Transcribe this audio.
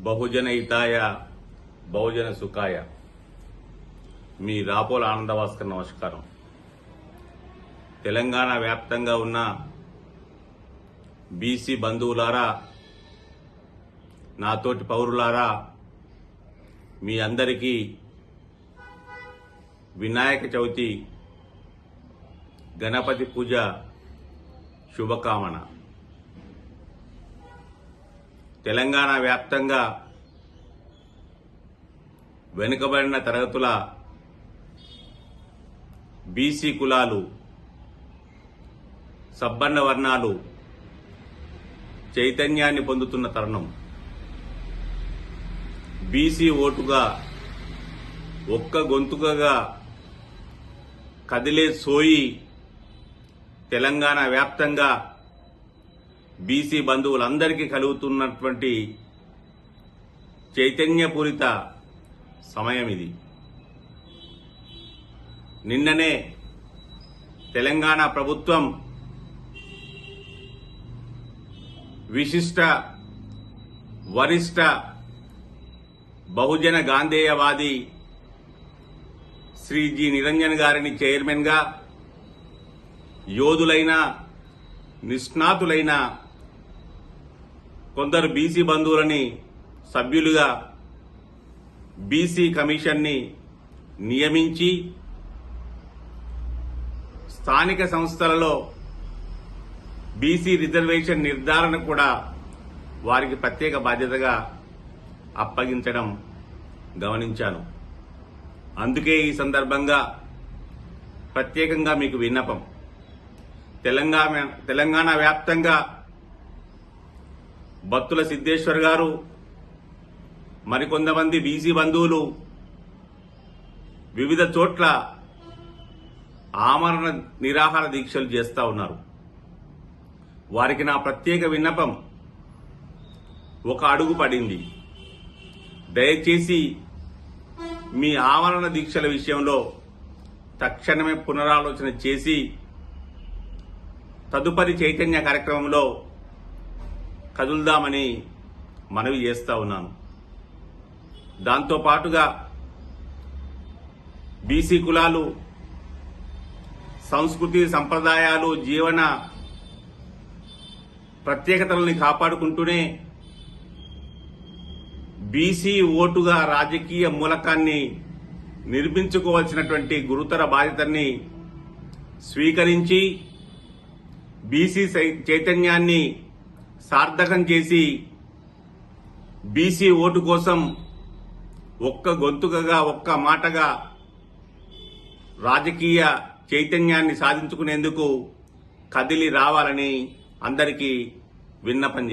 బహుజన హితాయ బహుజన సుఖాయ. మీ రాపోల ఆనందభాస్కర్ నమస్కారం. తెలంగాణ వ్యాప్తంగా ఉన్న బీసీ బంధువులారా, నాతోటి పౌరులారా, మీ అందరికీ వినాయక చవితి గణపతి పూజ శుభకామన. తెలంగాణ వ్యాప్తంగా వెనుకబడిన తరగతుల బీసీ కులాలు, సబ్బన్న వర్ణాలు చైతన్యాన్ని పొందుతున్న తరుణం. బీసీ ఓటుగా ఒక్క గొంతుకగా కదిలే సోయి తెలంగాణ వ్యాప్తంగా బీసీ బంధువులందరికీ కలుగుతున్నటువంటి చైతన్యపూరిత సమయం ఇది. నిన్ననే తెలంగాణ ప్రభుత్వం విశిష్ట వరిష్ట బహుజన గాంధేయవాది శ్రీ జి నిరంజన్ గారిని చైర్మన్ గా, యోధులైన నిష్ణాతులైన కొందరు బీసీ బంధువులని సభ్యులుగా బీసీ కమిషన్ని నియమించి స్థానిక సంస్థలలో బీసీ రిజర్వేషన్ నిర్ధారణ కూడా వారికి ప్రత్యేక బాధ్యతగా అప్పగించడం గమనించాను. అందుకే ఈ సందర్భంగా ప్రత్యేకంగా మీకు విన్నపం. తెలంగాణ వ్యాప్తంగా బత్తుల సిద్ధేశ్వర్ గారు, మరికొంతమంది బీసీ బంధువులు వివిధ చోట్ల ఆమరణ నిరాహార దీక్షలు చేస్తా ఉన్నారు. వారికి నా ప్రత్యేక విన్నపం, ఒక అడుగు పడింది. దయచేసి మీ ఆమరణ దీక్షల విషయంలో తక్షణమే పునరాలోచన చేసి తదుపరి చైతన్య కార్యక్రమంలో కదులుదామని మనవి చేస్తా ఉన్నాను. దాంతో పాటుగా బీసీ కులాలు సంస్కృతి, సంప్రదాయాలు, జీవన ప్రత్యేకతలని కాపాడుకుంటూనే బీసీ ఓటుగా రాజకీయ మూలకాన్ని నిర్మించుకోవాల్సినటువంటి గురుతర బాధ్యతని స్వీకరించి బీసీ చైతన్యాన్ని సార్థకం చేసి బీసీ ఓటు కోసం ఒక్క గొంతుకగా, ఒక్క మాటగా రాజకీయ చైతన్యాన్ని సాధించుకునేందుకు కదిలి రావాలని అందరికీ విన్నపం చేస్తున్నాను.